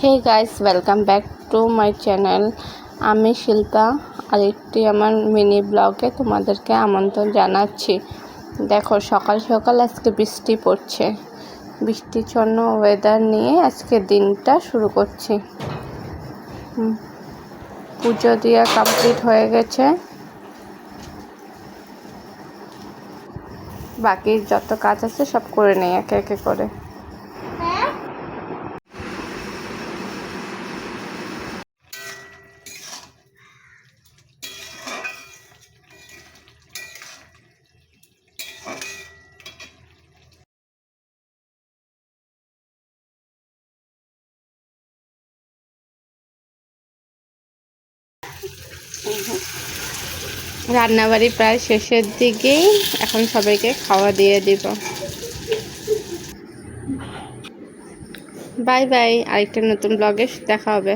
Hey guys, welcome back to my channel. আমি শিল্পা আরেকটি আমার মিনি ব্লগে তোমাদেরকে আমন্ত্রণ জানাচ্ছি। দেখো, সকাল সকাল আজকে বৃষ্টি পড়ছে। বৃষ্টিচ্ছন্ন ওয়েদার নিয়ে আজকে দিনটা শুরু করছি। পুজো দেওয়া কমপ্লিট হয়ে গেছে। বাকি যত কাজ আছে সব করে নেই একে একে করে। রান্নাবাড়ি প্রায় শেষের দিকেই, এখন সবাইকে খাওয়া দিয়ে দিব। বাই বাই, আরেকটা নতুন ব্লগে দেখা হবে।